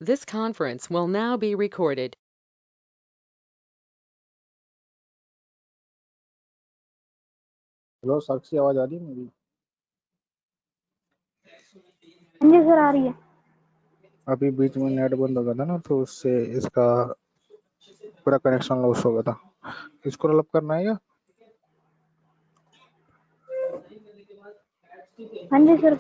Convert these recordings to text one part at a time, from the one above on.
This conference will now be recorded. Hello Sakshi, आवाज आ रही है मेरी? जी सर, आ रही है। अभी बीच में नेट बंद हो गया था ना, तो उससे इसका पूरा कनेक्शन लॉस हो गया था। इसको डेवलप करना है या? हाँ जी सर।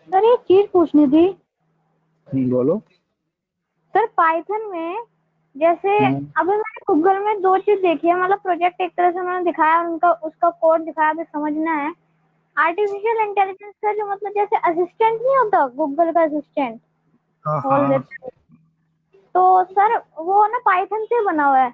सर एक चीज पूछनी थी बोलो। सर। पाइथन में जैसे अभी मैंने गूगल में दो चीज देखी है, मतलब प्रोजेक्ट एक तरह से उन्होंने दिखाया और उनका उसका कोड दिखाया, अभी समझना है। आर्टिफिशियल इंटेलिजेंस का जो मतलब जैसे असिस्टेंट नहीं होता, गूगल का असिस्टेंट हाँ बोल हाँ। देते हैं, तो सर वो ना पाइथन से बना हुआ है,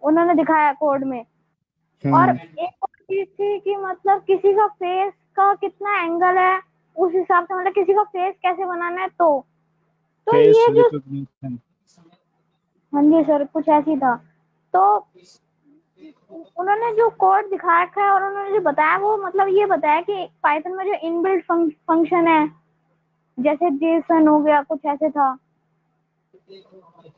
उन्होंने दिखाया कोड में। और एक और चीज थी कि मतलब किसी का फेस का कितना एंगल है, उस हिसाब से मतलब किसी का फेस कैसे बनाना है, तो फेस ये जो, रिकॉग्निशन। हाँ जी सर, कुछ ऐसी था। तो उन्होंने जो कोड दिखा रखा है और उन्होंने जो बताया, वो मतलब ये बताया कि पाइथन में जो इनबिल्ट फंक्शन है, जैसे जेसन हो गया, कुछ ऐसे था।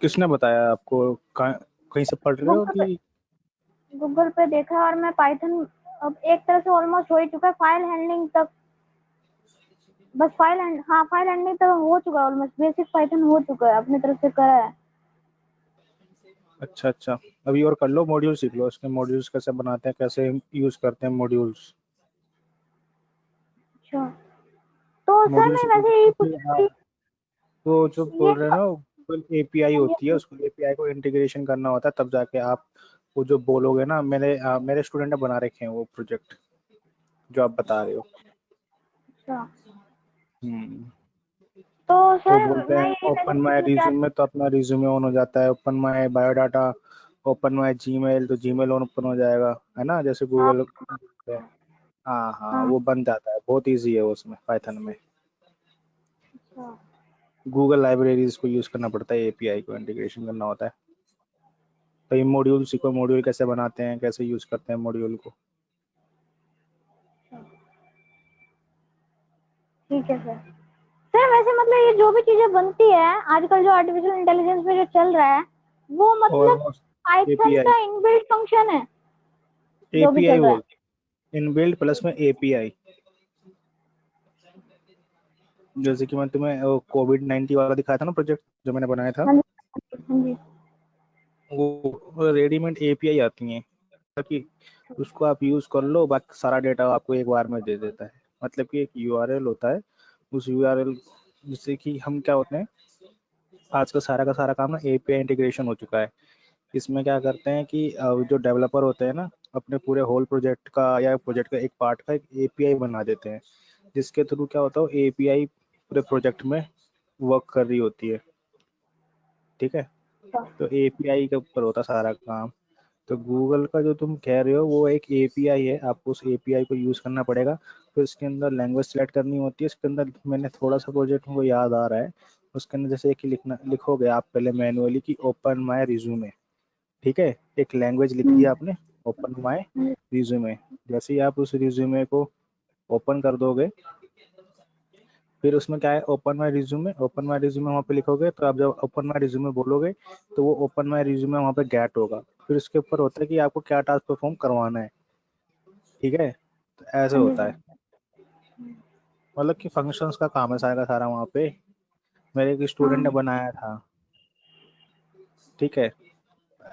किसने बताया आपको? कहीं से पढ़ रहे हो गूगल कि? पे गूगल पे देखा और मैं पाइथन अब एक तरह से ऑलमोस्ट हो ही चुका है, फाइल हैंडलिंग तक। बस फाइल हैंडलिंग तक हो चुका है, ऑलमोस्ट बेसिक पाइथन हो चुका है, अपनी तरफ से करा है। अच्छा अच्छा, अभी और कर लो, मॉड्यूल सीख लो। इसके मॉड्यूल्स कैसे बनाते हैं, कैसे यूज करते हैं मॉड्यूल्स। अच्छा, तो सर मॉड्यूल मैं सीखो वैसे यही पूछ तो रही थी, वो जो ये बोल रहे हैं ना, गूगल एपीआई होती है, उसको एपीआई को इंटीग्रेशन करना होता है, तब जाके आप वो जो बोलोगे ना। मेरे स्टूडेंट ने बना रखे हैं वो प्रोजेक्ट जो आप बता रहे हो। अच्छा, हम्म। तो तो सर बोलते मैं हैं यही वैसे ओपन माई पूछना चाहती। रिज्यूमे, तो अपना रिज्यूमे ऑन हो जाता है। Open my biodata, open my Gmail, तो जीमेल ऑन ओपन हो जाएगा, है ना, जैसे हाँ गूगल है। हाँ हाँ, हाँ। वो बन जाता है, बहुत इजी है उसमें पाइथन में। अच्छा गूगल लाइब्रेरीज को यूज करना पड़ता है, एपीआई को इंटीग्रेशन करना होता है। तो ये मॉड्यूल सीखो, मॉड्यूल कैसे बनाते हैं, कैसे यूज करते हैं मॉड्यूल को। ठीक है सर। सर वैसे मतलब ये जो भी चीजें बनती है आजकल, जो आर्टिफिशियल इंटेलिजेंस में जो चल रहा है, वो मतलब ऑलमोस्ट पाइथन एपीआई। का इनबिल्ट फंक्शन है जो भी एपीआई चल रहा है। बोलते हैं, इनबिल्ट प्लस में एपीआई। जैसे कि मैं तुम्हें कोविड-19 वाला दिखाया था ना, प्रोजेक्ट जो मैंने बनाया था, हाँ जी हाँ जी। वो रेडीमेड एपीआई आती हैं, ताकि उसको आप यूज कर लो, बाकी सारा डेटा आपको एक बार में दे देता है। मतलब कि एक यूआरएल होता है, उस यूआरएल, जिससे कि हम क्या होते हैं, आज का सारा काम ना एपीआई इंटीग्रेशन हो चुका है। इसमें क्या करते हैं कि जो डेवलपर होते हैं ना, अपने पूरे होल प्रोजेक्ट का या प्रोजेक्ट का एक पार्ट का एक एपीआई बना देते हैं, जिसके थ्रू क्या होता है, एपीआई पूरे प्रोजेक्ट में वर्क कर रही होती है। ठीक है, तो एपीआई के ऊपर होता सारा काम। तो गूगल का जो तुम कह रहे हो, वो एक एपीआई है, आपको उस एपीआई को यूज करना पड़ेगा। फिर इसके अंदर लैंग्वेज सेलेक्ट करनी होती है। इसके अंदर मैंने थोड़ा सा प्रोजेक्ट को याद आ रहा है, उसके अंदर जैसे कि लिखोगे आप पहले मैनुअली कि ओपन माय रिज्यूमे। ठीक है, एक लैंग्वेज लिख दिया आपने, ओपन माय रिज्यूमे। जैसे ही आप उस रिज्यूमे को ओपन कर दोगे, फिर उसमें क्या है, open my resume, open my resume वहाँ पे लिखोगे, तो आप जब ओपन माय रिज्यूमे बोलोगे, तो वो ओपन माय रिज्यूमे वहाँ पे गेट होगा। फिर उसके ऊपर होता है कि आपको क्या टास्क परफॉर्म करवाना है। ठीक है, तो ऐसे हाँ जी होता सर। है। मतलब कि फंक्शंस का काम है सारा का सारा वहाँ पे। मेरे एक स्टूडेंट ने हाँ बनाया था। ठीक है,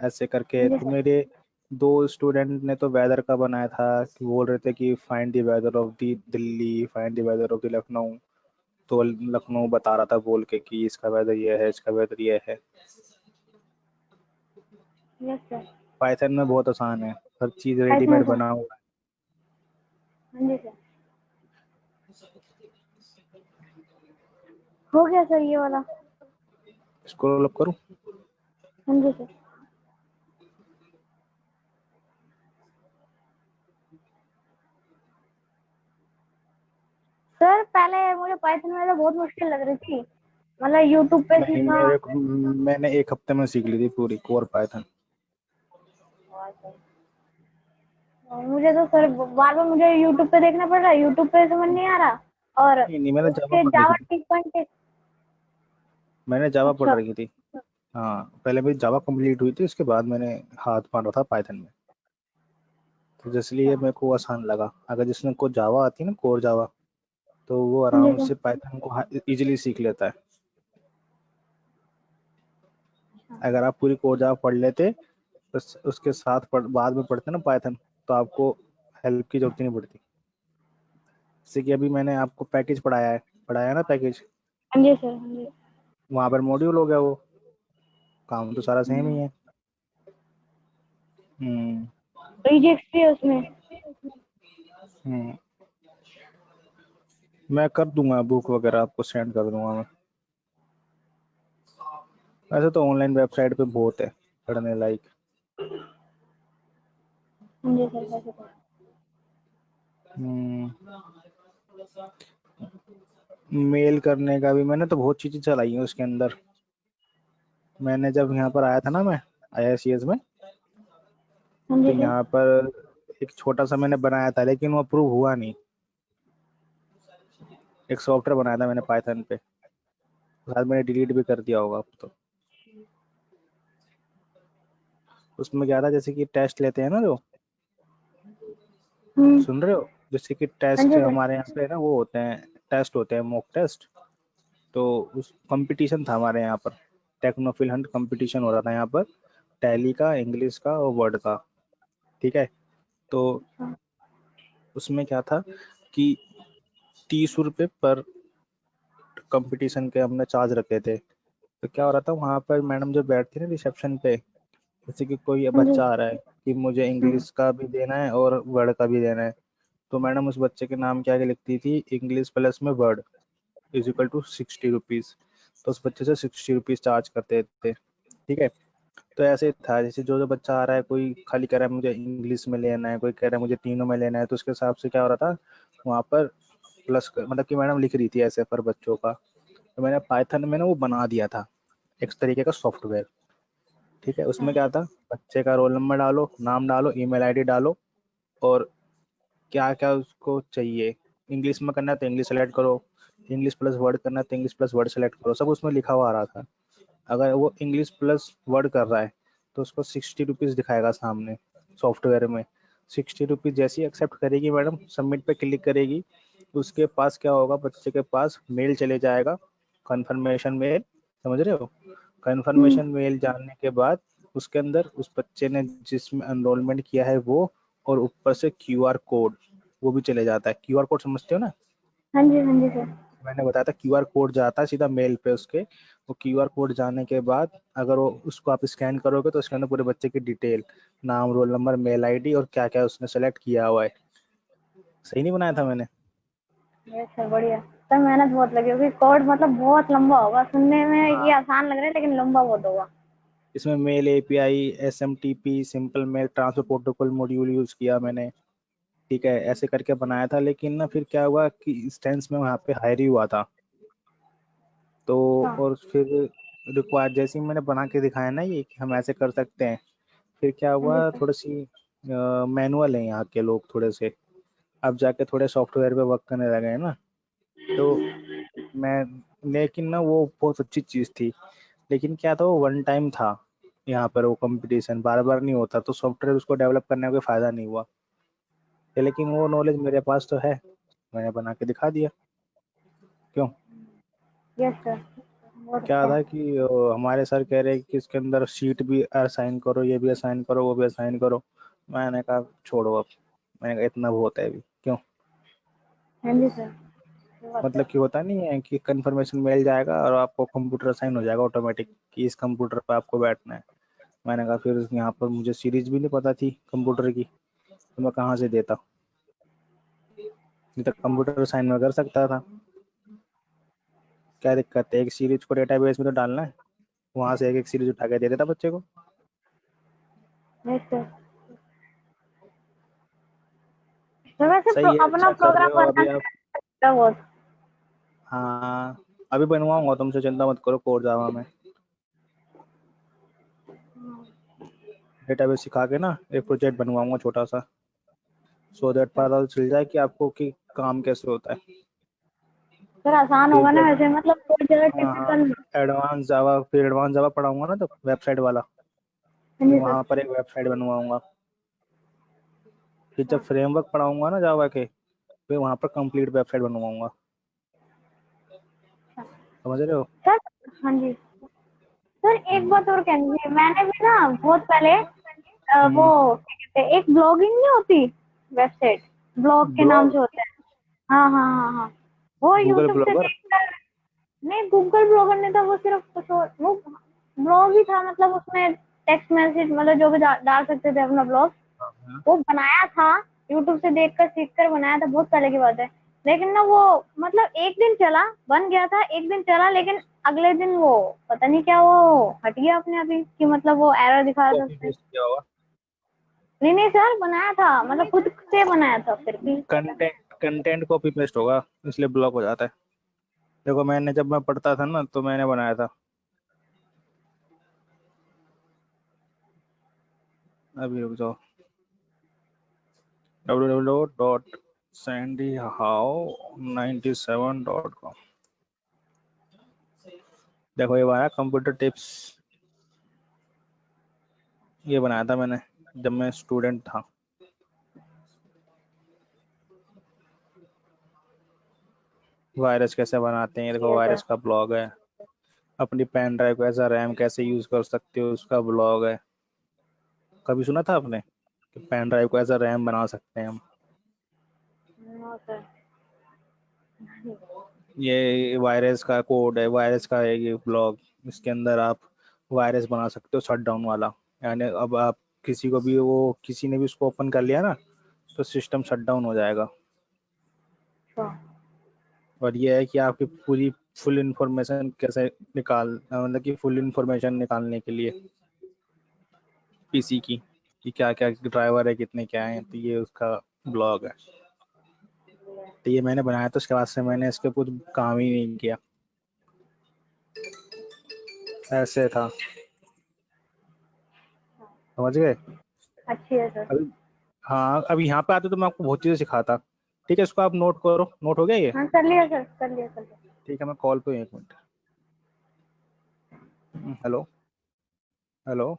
ऐसे करके। हाँ जी तो सर। मेरे 2 स्टूडेंट ने तो वेदर का बनाया था कि बोल रहे थे कि find the weather of the Delhi, find the weather of the Lucknow. तो लखनऊ बता रहा था बोल के कि इसका वेदर ये है, इसका वेदर ये है। Yes sir. पाइथन में बहुत आसान है, हर चीज पाइथन रेडीमेड सर। बना हुआ हाँ जी सर। हो गया सर ये वाला। है। स्क्रॉल अप करूं? हाँ जी सर। सर पहले मुझे पाइथन में तो बहुत मुश्किल लग रही थी, मतलब यूट्यूब पे नहीं, सीखा। मैंने 1 हफ्ते में सीख ली थी पूरी कोर पाइथन। मुझे तो सर बार बार मुझे यूट्यूब पे देखना पड़ रहा है, यूट्यूब पे समझ नहीं आ रहा। और नहीं, मैंने जावा उसके पढ़ जावा रखी थी। 3.6। मैंने जावा पढ़ अच्छा। रखी थी। हाँ, पहले मेरी जावा कंप्लीट हुई थी, उसके बाद मैंने हाथ मारा था पाइथन में। तो इसलिए मेरे को आसान लगा। अगर जिसने को जावा आती है ना, कोर जावा, तो वो हाँ जी आराम सर। से पाइथन को इजीली सीख लेता है। अगर आप पूरी कोर जावा पढ़ लेते, उसके साथ बाद में पढ़ते ना पाइथन, तो आपको हेल्प की जरूरत ही नहीं पड़ती। जैसे कि अभी मैंने आपको पैकेज पढ़ाया ना पैकेज, हाँ जी सर। हाँ जी। वहां पर मॉड्यूल हो गया, वो काम तो सारा सेम ही है। हम्म। रिजेक्ट भी है उसमें। हम्म। मैं कर दूंगा, बुक वगैरह आपको सेंड कर दूंगा मैं। वैसे तो ऑनलाइन वेबसाइट पे बहुत है पढ़ने लायक। हाँ जी सर कैसे तो। मेल करने का भी मैंने तो बहुत चीजें चलाई हैं उसके अंदर। मैंने जब यहाँ पर आया था ना, मैं IICS में, हाँ तो जी सर। यहाँ पर एक छोटा सा मैंने बनाया था, लेकिन वो अप्रूव हुआ नहीं। एक सॉफ्टवेयर बनाया था मैंने पाइथन पे, शायद मैंने डिलीट भी कर दिया होगा अब तो। उसमें क्या था, जैसे कि टेस्ट लेते हैं ना, जो हम्म। सुन रहे हो, जैसे कि हाँ टेस्ट जी सर। हमारे यहाँ पे ना वो होते हैं, टेस्ट होते हैं, मॉक टेस्ट। तो उस कंपटीशन था हमारे यहाँ पर, टेक्नोफिल हंट कंपटीशन हो रहा था यहाँ पर, टैली का, इंग्लिश का और वर्ड का। ठीक है। तो उसमें क्या था कि 30 रुपये पर कंपटीशन के हमने चार्ज रखे थे। तो क्या हो रहा था, वहाँ पर मैडम जो बैठती है ना रिसेप्शन पे, जैसे कि कोई हाँ जी। बच्चा आ रहा है कि मुझे इंग्लिश का भी देना है और वर्ड का भी देना है, तो मैडम उस बच्चे के नाम के आगे लिखती थी इंग्लिश प्लस में word is equal to 60 rupees. तो उस बच्चे से 60 रुपीज चार्ज करते थे। ठीक है। तो ऐसे था, जैसे जो जो बच्चा आ रहा है, कोई खाली कह रहा है मुझे इंग्लिश में लेना है, कोई कह रहा है मुझे तीनों में लेना है, तो उसके हिसाब से क्या हो रहा था वहाँ पर प्लस, मतलब कि मैडम लिख रही थी ऐसे पर बच्चों का। तो मैंने पाइथन में ना वो बना दिया था एक तरीके का सॉफ्टवेयर। ठीक है। उसमें क्या था, बच्चे का रोल नंबर डालो, नाम डालो, ईमेल आईडी डालो, और क्या क्या उसको चाहिए। इंग्लिश में करना है तो इंग्लिश सेलेक्ट करो, इंग्लिश प्लस वर्ड करना है तो इंग्लिश प्लस वर्ड सेलेक्ट करो, सब उसमें लिखा हुआ आ रहा था। अगर वो इंग्लिश प्लस वर्ड कर रहा है तो उसको 60 रुपीज दिखाएगा सामने सॉफ्टवेयर में। 60 रुपीज जैसे ही एक्सेप्ट करेगी मैडम, सबमिट पे क्लिक करेगी, उसके पास क्या होगा, बच्चे के पास मेल चले जाएगा, कंफर्मेशन मेल, समझ रहे हो। हम्म। कंफर्मेशन मेल जानने के बाद उसके अंदर उस बच्चे ने जिसमें एनरोलमेंट किया है वो, और ऊपर से QR कोड वो भी चले जाता है। QR कोड समझते हो ना, हाँ जी। हाँ जी सर। मैंने बताया था QR कोड जाता है सीधा मेल पे उसके। वो QR कोड जाने के बाद अगर वो उसको आप स्कैन करोगे तो उसके अंदर पूरे बच्चे की डिटेल, नाम, रोल नंबर, मेल आईडी और क्या क्या उसने सेलेक्ट किया हुआ है। सही नहीं बनाया था मैंने? यस सर बढ़िया। सर मेहनत बहुत लगी होगी, कोड मतलब बहुत लंबा होगा, सुनने में ये हाँ, आसान लग रहा है लेकिन लंबा बहुत होगा। इसमें mail API, SMTP, simple mail transfer protocol module use किया मैंने। ठीक है, ऐसे करके बनाया था, लेकिन ना फिर क्या हुआ कि इंस्टेंस में वहाँ पे हायर ही हुआ था। तो हाँ। और फिर रिक्वायर जैसे ही मैंने बना के दिखाया ना ये कि हम ऐसे कर सकते हैं, फिर क्या हाँ जी हुआ, सर। थोड़ी सी मैनुअल है यहाँ के लोग थोड़े से, अब जाके थोड़े सॉफ्टवेयर पे वर्क करने लगे हैं ना। तो मैं, लेकिन ना वो बहुत अच्छी चीज़ थी, लेकिन क्या था वो वन टाइम था। यहाँ पर वो कंपटीशन बार बार नहीं होता, तो सॉफ्टवेयर उसको डेवलप करने का कोई फायदा नहीं हुआ। लेकिन वो नॉलेज मेरे पास तो है, मैंने बना के दिखा दिया। क्यों? Yes sir. बहुत क्या अच्छा था है। कि हमारे सर कह रहे कि इसके अंदर शीट भी असाइन करो, ये भी असाइन करो, वो भी असाइन करो। मैंने कहा छोड़ो अब। मैंने कहा इतना बहुत है अभी क्यों। हाँ जी सर, ये बात है। मतलब कि होता नहीं है कि कंफर्मेशन मेल जाएगा और आपको कंप्यूटर असाइन हो जाएगा ऑटोमेटिक कि इस कंप्यूटर पे आपको बैठना है। मैंने कहा फिर यहाँ पर मुझे सीरीज भी नहीं पता थी कंप्यूटर की, तो मैं कहाँ से देता। नहीं तो कंप्यूटर असाइन में कर सकता था। क्या दिक्कत है, एक सीरीज को डेटाबेस में तो डालना है, वहां से एक एक सीरीज उठा के दे देता बच्चे को। नहीं सर, तो वैसे सही है, अपना अच्छा कर रहे प्रोग्राम हो अभी बनाना आप। है बहुत। हाँ, अभी बनवाऊंगा, तुमसे चिंता मत करो, कोर जावा में डेटाबेस सिखा के ना एक प्रोजेक्ट बनवाऊंगा छोटा सा, सो दैट पता चल जाए कि आपको कि काम कैसे होता है। सर आसान फिर होगा ना जब, वैसे, मतलब कोई जगह हाँ हाँ, टिपिकल। एडवांस जावा पढ़ाऊंगा ना, तो वेबसाइट वाला, हाँ फिर जी सर। वहां पर एक वेबसाइट बनवाऊंगा। फिर जब फ्रेमवर्क पढ़ाऊंगा ना जावा के, फिर वहां पर कंप्लीट वेबसाइट बनवाऊंगा। समझ रहे हो। सर हाँ जी सर, एक बात और कहनी थी, मैंने भी ना बहुत पहले वो हम्म। क्या कहते हैं, एक ब्लॉगिंग नहीं होती वेबसाइट, ब्लॉग के नाम ब्लॉग, से होता है। हाँ हाँ हाँ हाँ, वो गूगल यूट्यूब से ब्लॉगर। देखकर। नहीं, गूगल ब्लॉगर नहीं था वो, सिर्फ कुछ और वो ब्लॉग ही था, मतलब उसमें टेक्स्ट मैसेज, मतलब जो भी डाल सकते थे अपना ब्लॉग। वो बनाया था, यूट्यूब से देखकर सीख कर बनाया था, बहुत पहले की बात है। लेकिन ना वो, मतलब एक दिन चला, बन गया था, एक दिन चला, लेकिन अगले दिन वो पता नहीं क्या वो हट गया अपने आप ही, कि मतलब वो एरर दिखा रहा था कॉपी उसमें। पेस्ट किया होगा। नहीं नहीं सर, बनाया था, मतलब खुद से बनाया था फिर भी। कंटेंट कॉपी पेस्ट होगा, इसलिए ब्लॉक हो जाता है। देखो मैंने, जब मैं पढ़ता था ना तो मैंने बनाया था। अभी रुक जाओ, www.sandyhow97.com। देखो ये हमारा कंप्यूटर टिप्स, ये बनाया था मैंने जब मैं स्टूडेंट था। वायरस कैसे बनाते हैं, देखो ये सर। वायरस का ब्लॉग है। अपनी पेन ड्राइव को एज रैम कैसे यूज कर सकते हो, उसका ब्लॉग है। कभी सुना था आपने कि पेन ड्राइव को एज रैम बना सकते हैं हम। No sir. ये वायरस का कोड है, वायरस का है ये ब्लॉग। इसके अंदर आप वायरस बना सकते हो शट डाउन वाला। यानी अब आप किसी को भी, वो किसी ने भी उसको ओपन कर लिया ना, तो सिस्टम शट डाउन हो जाएगा। अच्छा। और ये है कि आपकी पूरी फुल इंफॉर्मेशन कैसे मतलब कि फुल इंफॉर्मेशन निकालने के लिए पीसी की, कि क्या क्या ड्राइवर है, कितने क्या है, तो ये उसका ब्लॉग है। तो ये मैंने बनाया था, उसके बाद से मैंने इसके कुछ काम ही नहीं किया। ऐसे था, समझ गए। अच्छी है सर। अभी, हाँ अभी यहाँ पे आते तो मैं आपको बहुत चीज़ें सिखाता। ठीक है, इसको आप नोट करो, नोट हो गया ये। हाँ, कर लिया सर, कर लिया, कर लिया। ठीक है, मैं कॉल पे हूँ, एक minute. Hello. Hello.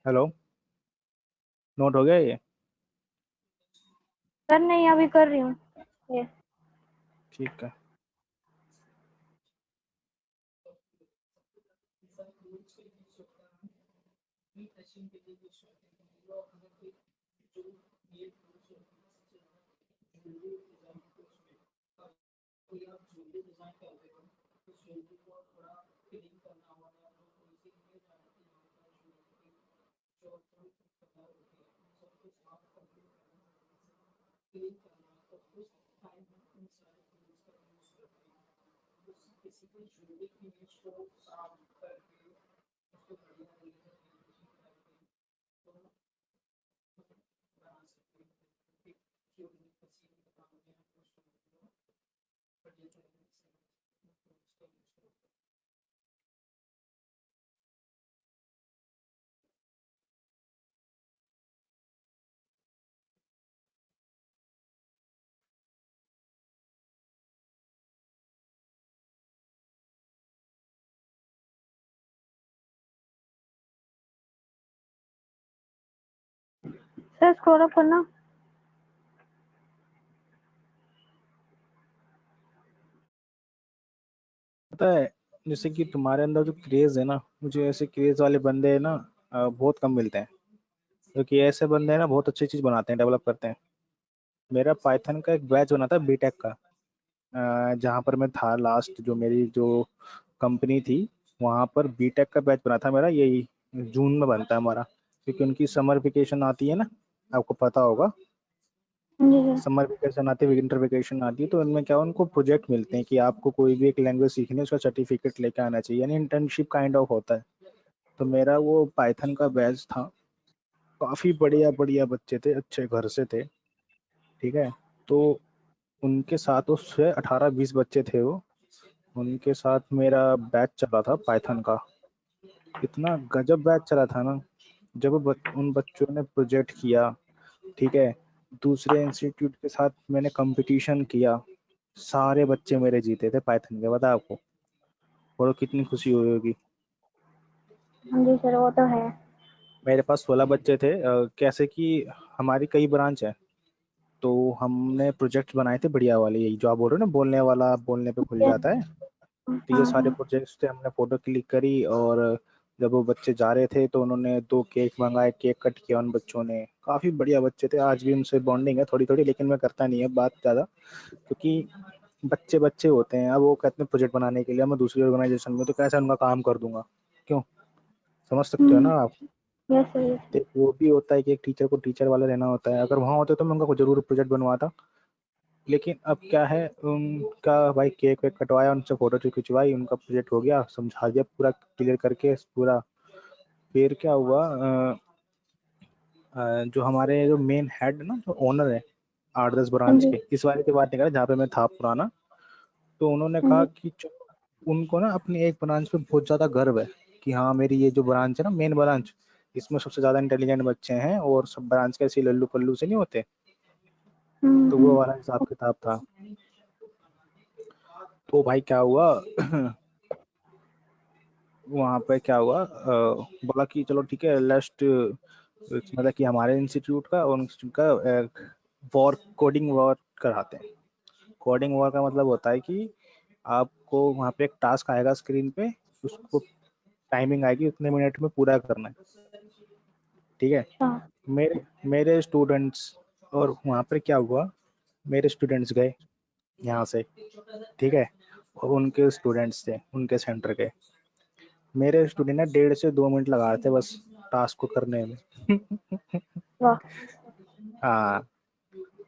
Hello, note हो गया ये? सर नहीं, अभी कर रही हूँ ये। ठीक है। सर स्क्रॉल अप करना। पता है, जैसे कि तुम्हारे अंदर जो क्रेज है ना, मुझे ऐसे क्रेज वाले बंदे है ना बहुत कम मिलते हैं, क्योंकि ऐसे बंदे हैं ना बहुत अच्छी चीज बनाते हैं, डेवलप करते हैं। मेरा पाइथन का एक बैच बना था बीटेक का, जहाँ पर मैं था लास्ट, जो मेरी जो कंपनी थी वहाँ पर बीटेक का बैच बना था मेरा, यही जून में बनता है हमारा, क्योंकि उनकी समर वेकेशन आती है ना, आपको पता होगा। जी सर। समर वेकेशन आती है, विंटर वेकेशन आती है, तो इनमें क्या उनको प्रोजेक्ट मिलते हैं कि आपको कोई भी एक लैंग्वेज सीखनी है, उसका सर्टिफिकेट लेके आना चाहिए, यानी इंटर्नशिप काइंड ऑफ होता है। तो मेरा वो पाइथन का बैच था, काफी बढ़िया बढ़िया बच्चे थे, अच्छे घर से थे, ठीक है। तो उनके साथ उससे 18-20 बच्चे थे वो, उनके साथ मेरा बैच चला था पाइथन का। इतना गजब बैच चला था ना, जब उन बच्चों ने प्रोजेक्ट किया, ठीक है, दूसरे इंस्टीट्यूट के साथ मैंने कंपटीशन किया, सारे बच्चे मेरे जीते थे पाइथन के, बता आपको, और कितनी खुशी हुई होगी। जी सर, वो तो है। मेरे पास 16 बच्चे थे, कैसे कि हमारी कई ब्रांच है, तो हमने प्रोजेक्ट बनाए थे बढ़िया वाले, यही जो आप बोल रहे हो ना, बोलने वाला बोलने पे खुल Yes. जाता है। तो ये हाँ सारे हाँ। प्रोजेक्ट्स थे, हमने फोटो क्लिक करी, और जब वो बच्चे जा रहे थे तो उन्होंने 2 केक मंगाए, केक कट किया उन बच्चों ने, काफी बढ़िया बच्चे थे, आज भी उनसे बॉन्डिंग है थोड़ी थोड़ी, लेकिन मैं करता नहीं है बात ज्यादा, क्योंकि बच्चे बच्चे होते हैं। अब वो कहते हैं प्रोजेक्ट बनाने के लिए, मैं दूसरी ऑर्गेनाइजेशन में, तो कैसे उनका काम कर दूंगा, क्यों, समझ सकते हो ना आप। Yes sir, yes. तो वो भी होता है कि एक टीचर को टीचर वाला रहना होता है, अगर वहाँ होते तो मैं उनका जरूर प्रोजेक्ट बनवाता। लेकिन अब क्या है, उनका भाई केक वेक कटवाया, उनसे फोटो खिंचवाई, उनका प्रोजेक्ट हो गया, समझा दिया पूरा क्लियर करके पूरा। फिर क्या हुआ, जो हमारे जो मेन हेड ना, जो ओनर है 8-10 हाँ ब्रांच जी। के, इस वाले की बात नहीं कर रहा जहाँ पे मैं था पुराना, तो उन्होंने हाँ कहा जी। कि उनको ना अपनी एक ब्रांच पे बहुत ज्यादा गर्व है, कि हाँ मेरी ये जो ब्रांच है ना, मेन ब्रांच, इसमें सबसे ज्यादा इंटेलिजेंट बच्चे हैं, और सब ब्रांच के ऐसे लल्लू पल्लू से नहीं होते, तो वो वाला हिसाब किताब था। तो भाई क्या हुआ वहाँ पे क्या हुआ, बोला कि चलो ठीक है, लास्ट, मतलब कि हमारे इंस्टीट्यूट का और इंस्टीट्यूट का वॉर, कोडिंग वॉर कराते हैं। कोडिंग वॉर का मतलब होता है कि आपको वहाँ पे एक टास्क आएगा स्क्रीन पे, उसको टाइमिंग आएगी, उतने मिनट में पूरा करना है, ठीक है। अच्छा। मेरे मेरे स्टूडेंट्स, और वहाँ पे क्या हुआ, मेरे स्टूडेंट्स गए यहाँ से, ठीक है, और उनके स्टूडेंट्स थे उनके सेंटर के, मेरे स्टूडेंट ने 1.5 से 2 मिनट लगा रहे थे बस टास्क को करने में वाह। हाँ,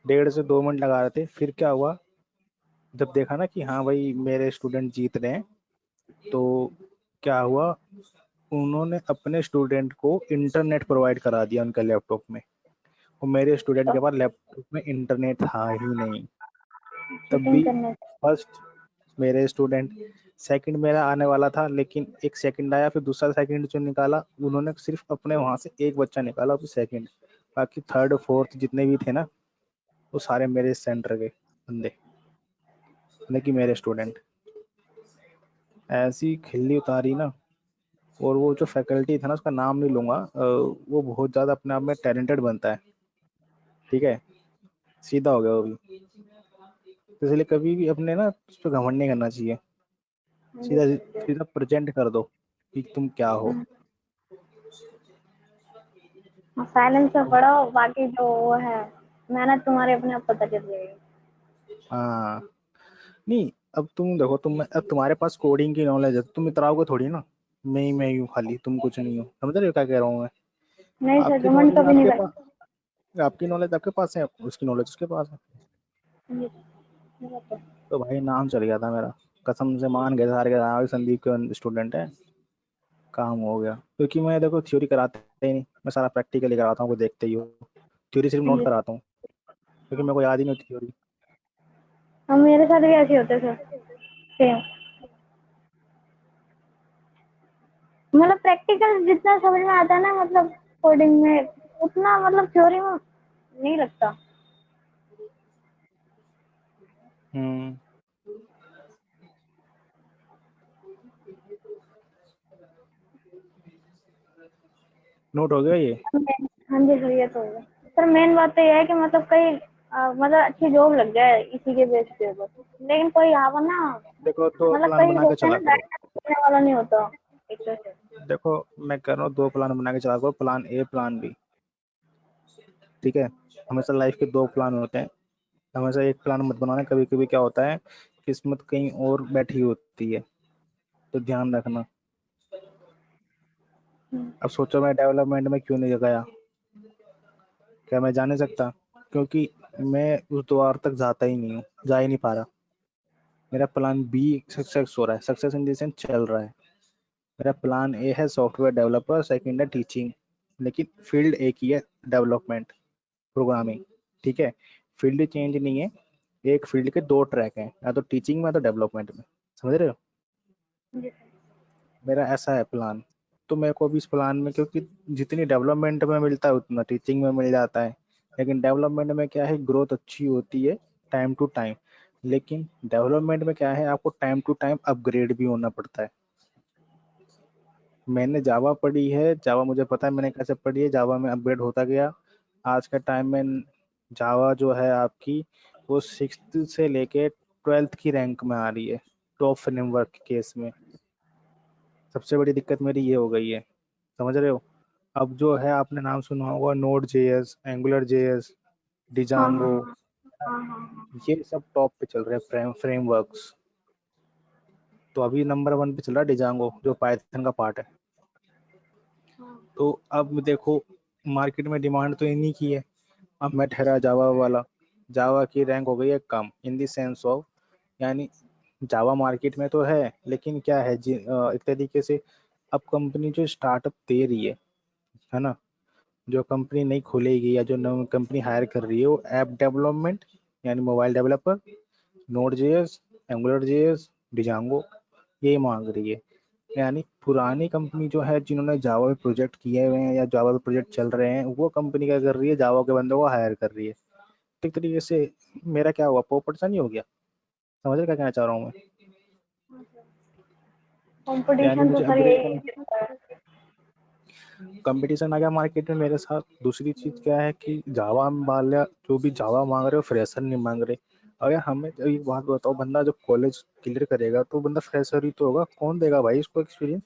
1.5 से 2 मिनट लगा रहे थे। फिर क्या हुआ, जब देखा ना कि हाँ भाई मेरे स्टूडेंट जीत रहे हैं, तो क्या हुआ, उन्होंने अपने स्टूडेंट को इंटरनेट प्रोवाइड करा दिया उनके लैपटॉप में, और मेरे स्टूडेंट के पास लैपटॉप में इंटरनेट था ही नहीं। तब चीटिंग भी करने से। फर्स्ट मेरे स्टूडेंट, सेकंड मेरा आने वाला था, लेकिन एक सेकंड आया, फिर दूसरा सेकंड जो निकाला, उन्होंने सिर्फ अपने वहां से एक बच्चा निकाला फिर सेकंड, बाकी थर्ड फोर्थ जितने भी थे ना, वो सारे मेरे सेंटर के बंदे, यानी कि मेरे स्टूडेंट। ऐसी खिल्ली उतारी ना, और वो जो फैकल्टी था ना, उसका नाम नहीं लूंगा, वो बहुत ज्यादा अपने आप में टैलेंटेड बनता है, ठीक है, सीधा हो गया वो भी। तो इसलिए कभी भी अपने ना उस पर घमंड नहीं करना चाहिए, सीधा सीधा प्रेजेंट कर दो कि तुम क्या हो। साइलेंस में पढ़ो, बाकी जो वो है मेहनत तुम्हारे अपने आप पता चल जाएगी। हाँ, नहीं अब तुम देखो, अब तुम्हारे पास कोडिंग की नॉलेज है, तुम इतराओगे थोड़ी ना, मैं ही हूँ खाली, तुम कुछ नहीं हो। समझ रहे हो क्या कह रहा हूँ मैं? नहीं सर, आपकी घमंड नॉलेज कभी नहीं आपके करना। पास, आपकी नॉलेज आपके पास है, उसकी नॉलेज उसके पास है। जी, ये बात तो है। तो भाई नाम चल गया था मेरा, कसम से मान गए सारे के सारे, संदीप के स्टूडेंट है, काम हो गया। क्योंकि मैं देखो थ्योरी कराते ही नहीं, मैं सारा प्रैक्टिकली कराता हूँ, वो देखते ही हो। थ्योरी सिर्फ नोट जी, कराता हूँ, क्योंकि मेरे को याद ही नहीं होती थ्योरी। हम मेरे साथ भी ऐसे होते सर, सेम। मतलब प्रैक्टिकल जितना समझ में आता है ना, मतलब कोडिंग में, उतना मतलब थ्योरी में नहीं लगता। हम्म। नोट हो गया ये? हाँ जी सर, ये तो होगा सर। मेन बात तो ये है कि मतलब कहीं मतलब अच्छी जॉब लग जाए इसी के बेस पे बस। लेकिन कोई यहाँ पर ना, देखो तो मतलब प्लान कई बना के होते हैं चला ना, करो। गाइडेंस करने वाला नहीं होता एक तरह से। देखो मैं कह रहा हूँ, 2 प्लान बना के चला करो, प्लान ए प्लान बी, ठीक है। हमेशा लाइफ के 2 प्लान होते हैं, हमेशा एक प्लान मत बनाना। कभी कभी क्या होता है, किस्मत कहीं और बैठी होती है, तो ध्यान रखना। अब सोचो मैं डेवलपमेंट में क्यों नहीं गया, क्या मैं जा नहीं सकता? क्योंकि मैं उस द्वार तक जाता ही नहीं हूँ, जा ही नहीं पा रहा। मेरा प्लान बी सक्सेस हो रहा है, सक्सेस इन द सेंस चल रहा है। मेरा प्लान ए है सॉफ्टवेयर डेवलपर, सेकंड है टीचिंग, लेकिन फील्ड एक ही है, डेवलपमेंट, प्रोग्रामिंग, ठीक है। फील्ड चेंज नहीं है, एक फील्ड के 2 ट्रैक हैं, या तो टीचिंग में या तो डेवलपमेंट में। समझ रहे हो? जी मेरा ऐसा है प्लान। तो मेरे को भी इस प्लान में, क्योंकि जितनी डेवलपमेंट में मिलता है उतना टीचिंग में मिल जाता है, लेकिन डेवलपमेंट में क्या है, ग्रोथ अच्छी होती है टाइम टू टाइम, लेकिन डेवलपमेंट में क्या है, आपको टाइम टू टाइम अपग्रेड भी होना पड़ता है। मैंने जावा पढ़ी है, जावा मुझे पता है मैंने कैसे पढ़ी है, जावा में अपग्रेड होता गया। आज के टाइम में जावा जो है आपकी, वो 6th से लेके 12th की रैंक में आ रही है, टॉप फ्रेमवर्क के केस में। सबसे बड़ी दिक्कत मेरी ये हो गई है, समझ रहे हो? अब जो है, आपने नाम सुना होगा नोड जेएस, एंगुलर जेएस, हाँ डिजांगो, हाँ हाँ हाँ हाँ। ये सब टॉप पे चल रहे हैं फ्रेमवर्क्स। तो अभी नंबर 1 पे चल रहा है डिजांगो, जो पाइथन का पार्ट है। तो अब देखो, मार्केट में डिमांड तो इन्हीं की है। अब मैं ठहरा जावा वाला, जावा की रैंक हो गई है कम, इन दी सेंस ऑफ, यानी जावा मार्केट में तो है, लेकिन क्या है एक तरीके से अब कंपनी जो स्टार्टअप दे रही है ना, जो कंपनी नहीं खुलेगी या जो नई कंपनी हायर कर रही है, वो ऐप डेवलपमेंट, यानी mobile developer, node JS, angular JS, Django, ये मांग रही है। यानी पुरानी कंपनी जो है, जिन्होंने जावा पे प्रोजेक्ट किए हुए हैं या जावा पे प्रोजेक्ट चल रहे हैं, वो कंपनी क्या कर रही है, जावा के बंदों को हायर कर रही है। एक तरीके से मेरा क्या हुआ, पोपट सा नहीं हो गया? समझ रहे क्या कहना चाह रहा हूँ मैं? यानी कंपटीशन तो मुझे सर अपग्रेड यही करना, है। कंपटीशन आ गया मार्केट में मेरे साथ। दूसरी चीज क्या है कि जावा वाला जो भी जावा मांग रहे हो, फ्रेशर नहीं मांग रहे। अगर हमें एक बात बताओ, बंदा जब कॉलेज क्लियर करेगा तो बंदा फ्रेशर ही तो होगा, कौन देगा भाई इसको एक्सपीरियंस?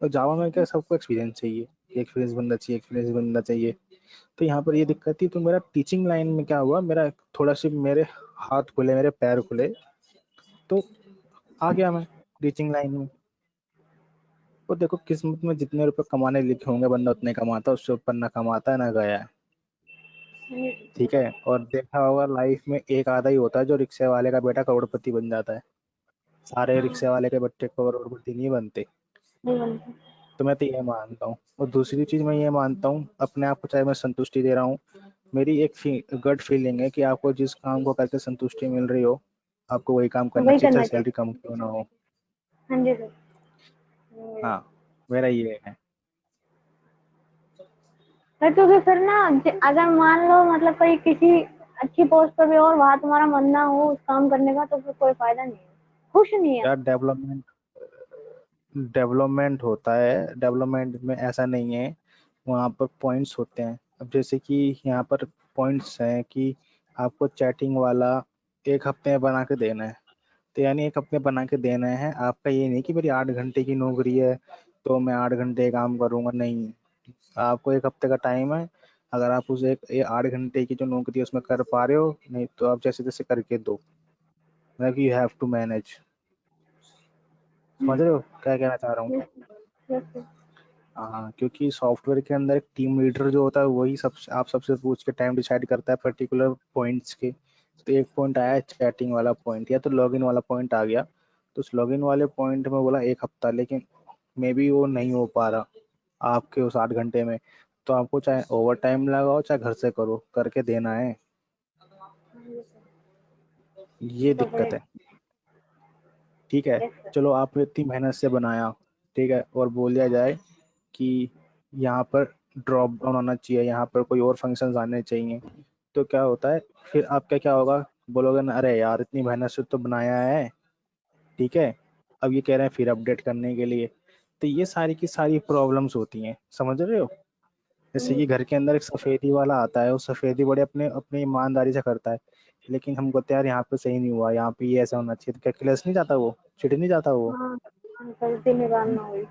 और जावा में क्या, सबको एक्सपीरियंस चाहिए, एक्सपीरियंस बंदा चाहिए, एक्सपीरियंस बंदा चाहिए। तो यहाँ पर ये दिक्कत थी। तो मेरा टीचिंग लाइन में क्या हुआ, मेरा थोड़ा सी मेरे हाथ खुले, मेरे पैर खुले, तो आ गया मैं टीचिंग लाइन में। और देखो, किस्मत में जितने रुपए कमाने लिखे होंगे, बंदा उतने कमाता है, उससे ऊपर ना कमाता है ना गया है, ठीक है। और देखा होगा लाइफ में एक आधा ही होता है जो रिक्शे वाले का बेटा करोड़पति बन जाता है, सारे रिक्शे वाले के बच्चे करोड़पति नहीं बनते। नहीं बनता। तो मैं तो ये मानता हूँ। और दूसरी चीज मैं ये मानता हूँ, अपने आप को चाहे मैं संतुष्टि दे रहा हूँ, मेरी एक गट फीलिंग है कि आपको जिस काम को करके संतुष्टि मिल रही हो, आपको वही काम करना वही चाहिए, करना चाहे चाहिए। सैलरी कम क्यों ना हो। हाँ जी सर। हाँ, मेरा ये है। सर क्योंकि फिर ना, अगर मान लो मतलब कोई किसी अच्छी पोस्ट पर भी हो और वहाँ तुम्हारा मन ना हो उस काम करने का, तो फिर कोई फायदा नहीं है, खुश नहीं है। यार डेवलपमेंट, डेवलपमेंट होता है, डेवलपमेंट में ऐसा नहीं है, वहाँ पर पॉइंट्स होते हैं। अब जैसे कि यहाँ पर पॉइंट्स हैं कि आपको चैटिंग वाला 1 हफ्ते में बना के देना है, तो यानी 1 हफ्ते बना के देना है। आपका ये नहीं कि मेरी 8 घंटे की नौकरी है तो मैं 8 घंटे काम करूंगा, नहीं। आपको 1 हफ्ते का टाइम है, अगर आप उस 8 घंटे की जो नौकरी है उसमें कर पा रहे हो, नहीं तो आप जैसे तैसे करके दो, मतलब कि यू हैव टू मैनेज। समझ रहे हो क्या कहना चाह रहा हूँ? Yes sir. हाँ, क्योंकि सॉफ्टवेयर के अंदर एक टीम लीडर जो होता है वही सब आप सबसे पूछ के टाइम डिसाइड करता है पर्टिकुलर पॉइंट्स के। तो एक पॉइंट आया चैटिंग वाला पॉइंट या तो लॉगिन वाला पॉइंट आ गया, तो उस लॉगिन वाले पॉइंट में बोला 1 हफ्ता, लेकिन मे बी वो नहीं हो पा रहा आपके उस 8 घंटे में, तो आपको चाहे ओवर टाइम लगाओ चाहे घर से करो, करके देना है। ये तो दिक्कत है। ठीक है, यस सर। चलो आपने इतनी मेहनत से बनाया, ठीक है, और बोल दिया जाए कि यहाँ पर ड्रॉप डाउन होना चाहिए, यहाँ पर कोई और फंक्शंस आने चाहिए, तो क्या होता है फिर आपका क्या होगा? बोलोगे ना, अरे यार इतनी मेहनत से तो बनाया है, ठीक है, अब ये कह रहे हैं फिर अपडेट करने के लिए। तो ये सारी की सारी प्रॉब्लम्स होती हैं, समझ रहे हो? जैसे कि घर के अंदर एक सफेदी वाला आता है, वो सफेदी बड़े अपने अपनी ईमानदारी से करता है, लेकिन हम कहते हैं यार यहाँ पे सही नहीं हुआ, यहाँ पे ये ऐसा होना चाहिए, तो क्या क्लास नहीं जाता वो, चिढ़ नहीं जाता वो? हाँ गलती निकालना हुई।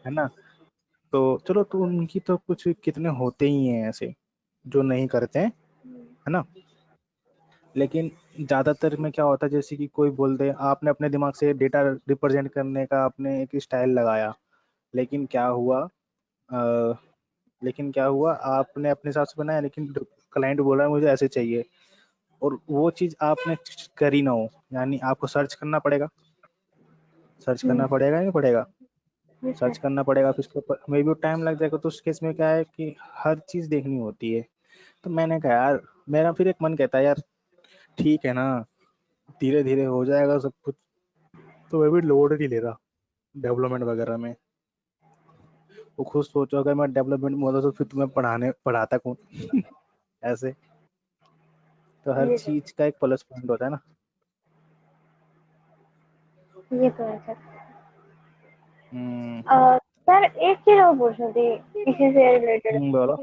है ना? तो चलो, तो उनकी तो कुछ कितने होते ही हैं ऐसे जो नहीं करते हैं, है ना? लेकिन ज्यादातर में क्या होता है, जैसे कि कोई बोल दे, आपने अपने दिमाग से डेटा रिप्रेजेंट करने का आपने एक स्टाइल लगाया, लेकिन क्या हुआ, लेकिन क्या हुआ, आपने अपने हिसाब से बनाया, लेकिन क्लाइंट बोल रहा है मुझे ऐसे चाहिए, और वो चीज आपने करी ना हो, यानी आपको सर्च करना पड़ेगा, सर्च करना पड़ेगा या नहीं पड़ेगा? Yes search sir. करना पड़ेगा, फिर उसके ऊपर मे भी टाइम लग जाएगा, तो उस केस में क्या है कि हर चीज देखनी होती है। तो मैंने कहा यार, मेरा फिर एक मन कहता है यार ठीक है ना, धीरे धीरे हो जाएगा सब कुछ, तो मैं भी लोड नहीं ले रहा डेवलपमेंट वगैरह में। वो खुद सोचो, अगर मैं डेवलपमेंट में होता तो फिर तुम्हें पढ़ाता कौन? ऐसे तो हाँ हर जी सर। चीज का एक प्लस पॉइंट होता है ना। ये तो है सर। हम्म। सर एक चीज और पूछनी थी इसी से रिलेटेड। बोलो।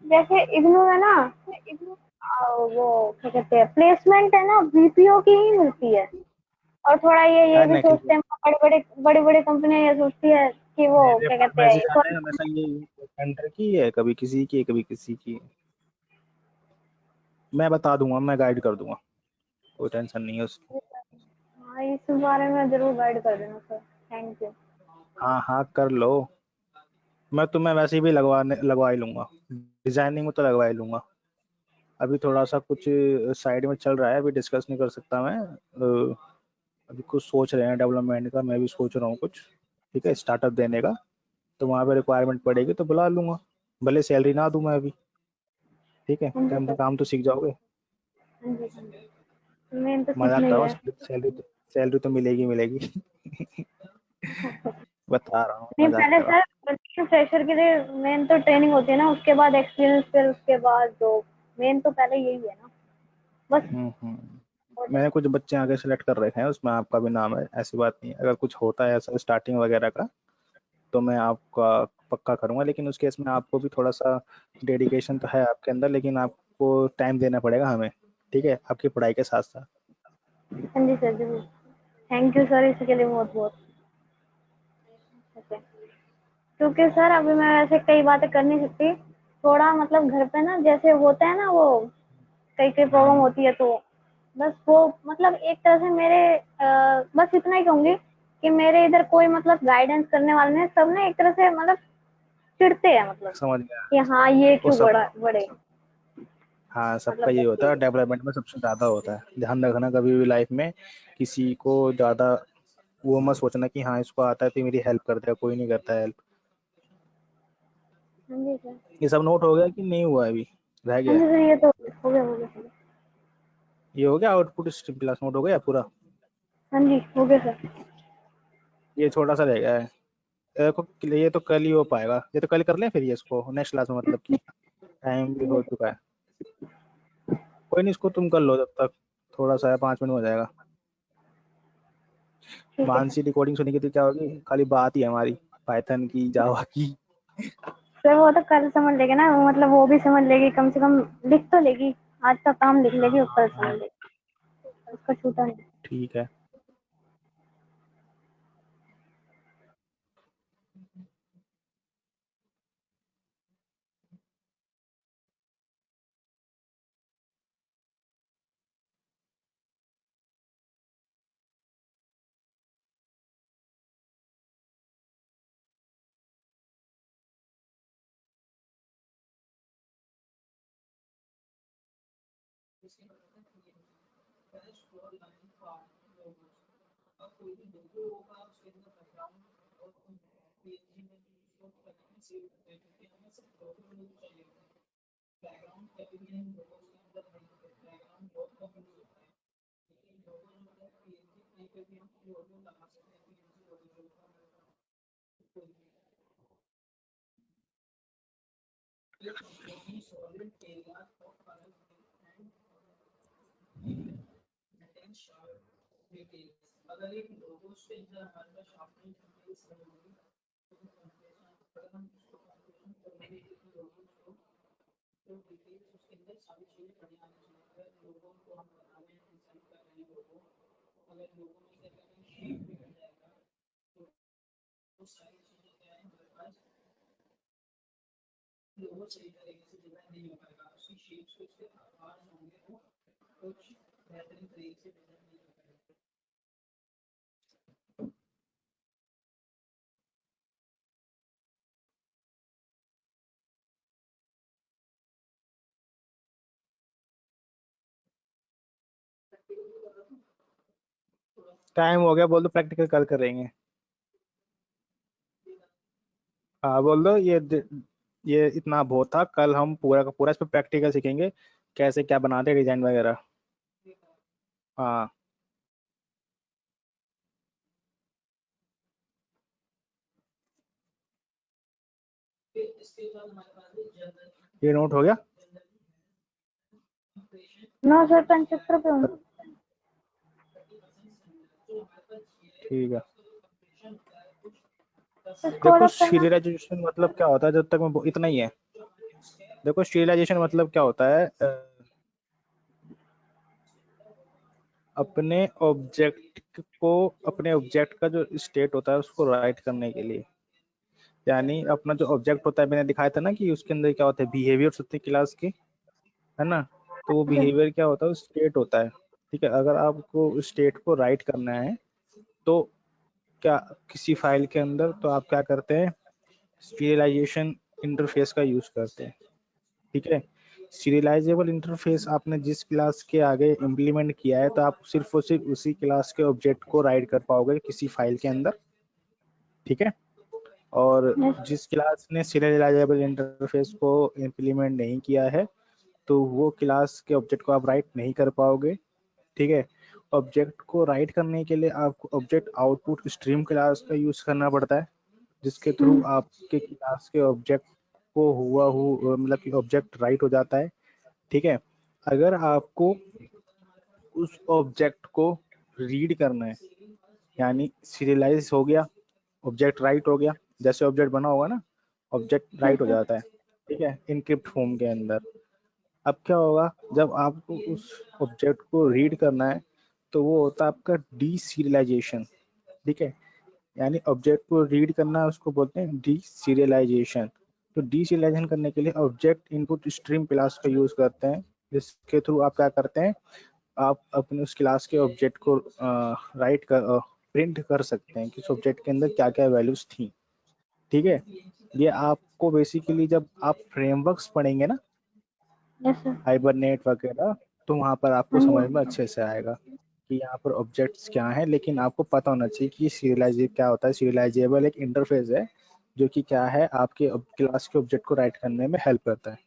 जैसे इग्नू है ना, वो क्या कहते हैं, प्लेसमेंट है ना बीपीओ की ही मिलती है। और थोड़ा ये यार भी निखिल, सोचते हैं, बड़े बड़े कंपनियां ये सोचती है कि वो मेरे क्या पर कहते हैं मैसेज आने हमेशा ये सेंटर की है, कभी किसी की है, कभी किसी की है। मैं बता दूंगा, मैं गाइड कर दूंगा, कोई टेंशन नहीं है उसकी। हाँ इस बारे में जरूर गाइड कर देना सर। Thank you. हाँ हाँ, कर लो। मैं तुम्हें वैसे भी लगवा ही लूंगा, डिजाइनिंग में तो लगवा ही लूंगा। अभी थोड़ा सा कुछ साइड में चल रहा है, अभी डिस्कस नहीं कर सकता मैं। अभी कुछ सोच रहे हैं डेवलपमेंट का, मैं भी सोच रहा हूँ कुछ, ठीक है, स्टार्टअप देने का। तो वहाँ पे रिक्वायरमेंट पड़ेगी तो बुला लूंगा, भले सैलरी ना दूं मैं अभी, ठीक है, हाँ जी टाइम से सर। काम तो सीख जाओगे। हाँ जी हाँ जी, मेन तो सीखना मजाक कर ही रहा है। हूँ, सैलरी तो मिलेगी मिलेगी। बता रहा हूँ, नहीं मजाक पहले कर रहा सर फ्रेशर के लिए मेन तो ट्रेनिंग होती है ना, उसके बाद एक्सपीरियंस, फिर उसके बाद जॉब। मेन तो पहले यही है ना बस। हूँ। मैंने कुछ बच्चे आगे सेलेक्ट कर रखे हैं, उसमें आपका भी नाम है, ऐसी बात नहीं है। अगर कुछ होता है ऐसा स्टार्टिंग वगैरह का तो मैं आपका पक्का करूंगा, लेकिन उस केस में आपको भी थोड़ा सा डेडिकेशन तो है आपके अंदर, लेकिन आपको टाइम देना पड़ेगा हमें, ठीक है, आपकी पढ़ाई के साथ साथ। हाँ जी सर जरूर। थैंक यू सर इसके लिए बहुत बहुत। ओके। क्योंकि सर अभी मैं वैसे कई बातें कर नहीं सकती, थोड़ा मतलब घर पे ना जैसे होता है ना, वो कई कई प्रॉब्लम हम्म, होती है, तो बस वो मतलब एक तरह से मेरे बस इतना ही कहूंगी कि मेरे इधर कोई मतलब गाइडेंस करने वाले नहीं, सब ना एक तरह से मतलब चिढ़ते हैं, मतलब समझ गया। कि हाँ ये वो क्यों सब, बढ़े। हाँ, सबका मतलब ये बस होता है, यही डेवलपमेंट में सबसे ज्यादा होता है, ध्यान रखना कभी भी लाइफ में किसी को ज्यादा वो मत सोचना कि हाँ इसको आता है तो मेरी हेल्प कर देगा, कोई नहीं करता हेल्प। हाँ जी सर। ये सब नोट हो गया कि नहीं हुआ अभी, रह हाँ गया? जी सर ये तो हो गया। ये हो गया आउटपुट स्ट्रीम क्लास नोट हो गया पूरा? हाँ जी हो गया सर। ये छोटा सा रह गया है, देखो ये तो कल ही हो पाएगा, ये तो कल कर लें फिर ये इसको नेक्स्ट क्लास में, मतलब कि टाइम भी हाँ जी हो सर। चुका है। कोई नहीं, इसको तुम कर लो जब तक, थोड़ा सा है, 5 मिनट में हो जाएगा। ठीक है मानसी रिकॉर्डिंग सुनेगी तो क्या होगी, खाली बात ही है हमारी पाइथन की, जावा की। सर। वो तो कल समझ लेगी ना, मतलब वो भी समझ लेगी, कम से कम लिख तो लेगी, आज का काम लिख लेगी, ऊपर समझ हाँ लेगी, उसका छूटा नहीं। ठीक है। टाइम हो गया, बोल दो प्रैक्टिकल कल करेंगे। हाँ बोल दो, ये इतना बहुत था, कल हम पूरा का पूरा इस पर प्रैक्टिकल सीखेंगे, कैसे क्या बनाते हैं डिजाइन वगैरह। हाँ ये नोट हो गया। नो सर, 75 पे हूँ। ठीक है। इसको देखो अलग करना। सीरियलाइजेशन मतलब क्या होता है, जब तक मैं इतना ही है। देखो सीरियलाइजेशन मतलब क्या होता है, अपने ऑब्जेक्ट का जो स्टेट होता है उसको राइट करने के लिए, यानी अपना जो ऑब्जेक्ट होता है, मैंने दिखाया था ना कि उसके अंदर क्या होता है, बिहेवियर्स होते हैं क्लास के, है ना। तो वो बिहेवियर क्या होता है, स्टेट होता है। ठीक है, अगर आपको स्टेट को राइट करना है तो क्या, किसी फाइल के अंदर, तो आप क्या करते हैं, सीरियलाइजेशन इंटरफेस का यूज करते हैं। ठीक है, सीरियलाइजेबल इंटरफेस आपने जिस क्लास के आगे इम्प्लीमेंट किया है, तो आप सिर्फ और सिर्फ उसी क्लास के ऑब्जेक्ट को राइट कर पाओगे किसी फाइल के अंदर। ठीक है, और जिस क्लास ने सीरियलाइजेबल इंटरफेस को इम्प्लीमेंट नहीं किया है, तो वो क्लास के ऑब्जेक्ट को आप राइट नहीं कर पाओगे। ठीक है, ऑब्जेक्ट को राइट करने के लिए आपको ऑब्जेक्ट आउटपुट स्ट्रीम क्लास का यूज करना पड़ता है, जिसके थ्रू आपके क्लास के ऑब्जेक्ट को मतलब कि ऑब्जेक्ट राइट हो जाता है। ठीक है, अगर आपको उस ऑब्जेक्ट को रीड करना है, यानी सीरियलाइज हो गया, ऑब्जेक्ट राइट हो गया, जैसे ऑब्जेक्ट बना होगा ना, ऑब्जेक्ट राइट हो जाता है। ठीक है, इनक्रिप्ट फॉर्म के अंदर। अब क्या होगा, जब आपको उस ऑब्जेक्ट को रीड करना है, तो वो होता है आपका डी सीरियलाइजेशन। ठीक है, यानी ऑब्जेक्ट को रीड करना है, उसको बोलते हैं डी सीरियलाइजेशन। तो डी सीरियलाइजेशन करने के लिए ऑब्जेक्ट इनपुट स्ट्रीम क्लास का यूज करते हैं, जिसके थ्रू आप क्या करते हैं, आप अपने उस क्लास के ऑब्जेक्ट को राइट कर प्रिंट कर सकते हैं कि उस ऑब्जेक्ट के अंदर क्या क्या वैल्यूज थी। ठीक है, ये आपको बेसिकली जब आप फ्रेमवर्क्स पढ़ेंगे ना, यस सर। हाइबरनेट वगैरह, तो वहाँ पर आपको हाँ समझ में जी। अच्छे से आएगा कि यहाँ पर ऑब्जेक्ट्स क्या हैं। लेकिन आपको पता होना चाहिए कि सीरियलाइज क्या होता है। सीरियलाइजेबल एक इंटरफेस है जो कि क्या है, आपके क्लास के ऑब्जेक्ट को राइट करने में हेल्प करता है।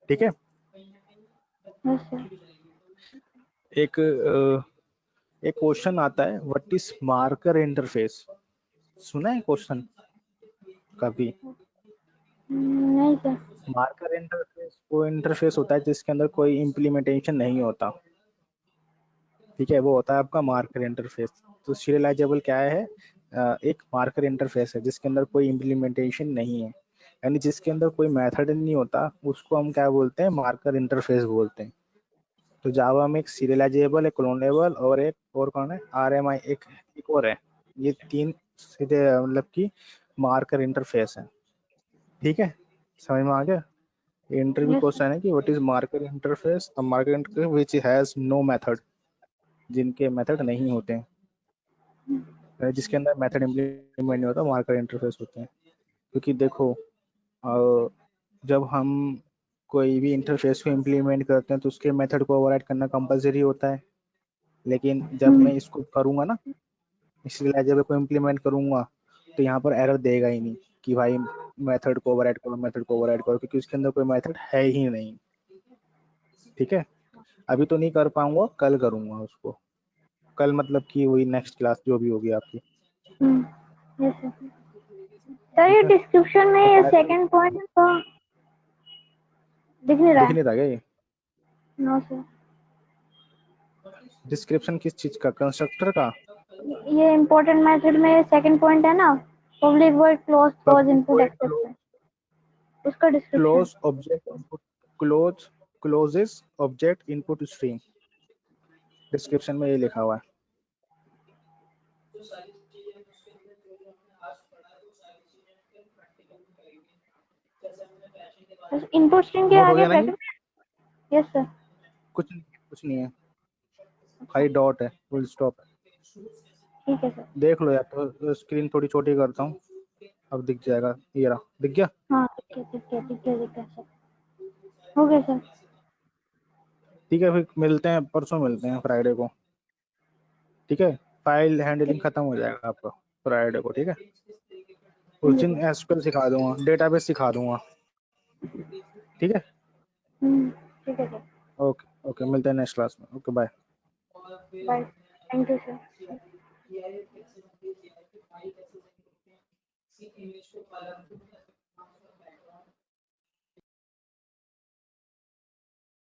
ठीक है, यस सर। एक एक क्वेश्चन आता है, व्हाट इज मार्कर इंटरफेस, सुना है क्वेश्चन कभी? नहीं सर। मार्कर इंटरफेस वो इंटरफेस होता है जिसके अंदर कोई इम्प्लीमेंटेशन नहीं होता। ठीक है, वो होता है आपका मार्कर इंटरफेस। तो सीरियलाइजेबल क्या है? एक मार्कर इंटरफेस है जिसके अंदर कोई इम्प्लीमेंटेशन नहीं है, यानी जिसके अंदर कोई मेथड नहीं होता, उसको हम क्या बोलते हैं? मार्कर इंटरफेस बोलते हैं। तो जावा में एक सीरियलाइजेबल, एक क्लोनेबल और एक और कौन है? RMI, एक और है। ये 3 सीधे मतलब कि मार्कर इंटरफेस है। ठीक है, समझ में आ गया? इंटरव्यू Yes, क्वेश्चन है कि what is marker interface? A marker interface which has no method, जिनके मेथड नहीं होते हैं, जिसके अंदर मेथड इम्प्लीमेंट नहीं होता, मार्कर इंटरफेस होते हैं। क्योंकि देखो, जब हम कोई भी इंटरफेस को इम्प्लीमेंट करते हैं तो उसके मेथड को ओवरराइड करना कंपलसरी होता है। लेकिन जब मैं इसको करूंगा ना, इसलिए जब को इम्प्लीमेंट करूंगा तो यहाँ पर एरर देगा ही नहीं कि भाई मेथड को ओवरराइड करो, मेथड को ओवरराइड करो, क्योंकि उसके अंदर कोई मेथड है ही नहीं। ठीक है, अभी तो नहीं कर पाऊंगा, कल करूंगा उसको। कल मतलब कि वही नेक्स्ट क्लास जो भी होगी आपकी। yes, sir. सर ये डिस्क्रिप्शन में ये सेकंड पॉइंट का दिख नहीं रहा दिख है। नहीं रहा क्या ये? नो सर, डिस्क्रिप्शन किस चीज का? कंस्ट्रक्टर का? ये इम्पोर्टेंट मेथड में सेकंड पॉइंट है ना, public word close close input access में, उसका description. Close object input, closes object input stream, description में ये लिखा हुआ है। इनपुट स्ट्रीम के नोट हो आगे गया ना ये? ब्रैकेट। Yes sir. कुछ नहीं है, खाली डॉट है, फुल स्टॉप है। ठीक है सर। देख लो, या तो स्क्रीन थोड़ी छोटी करता हूँ, अब दिख जाएगा। ये रहा, दिख गया? हाँ ठीक है सर, हो गया सर। ठीक है, फिर मिलते हैं, परसों मिलते हैं, फ्राइडे को। ठीक है, फाइल हैंडलिंग खत्म हो जाएगा आपका फ्राइडे को। ठीक है, उस दिन एसक्यूएल सिखा दूंगा, डेटाबेस सिखा दूंगा। ठीक है, ठीक है सर। ओके ओके, मिलते हैं नेक्स्ट क्लास में। Okay, bye. Bye, thank you sir.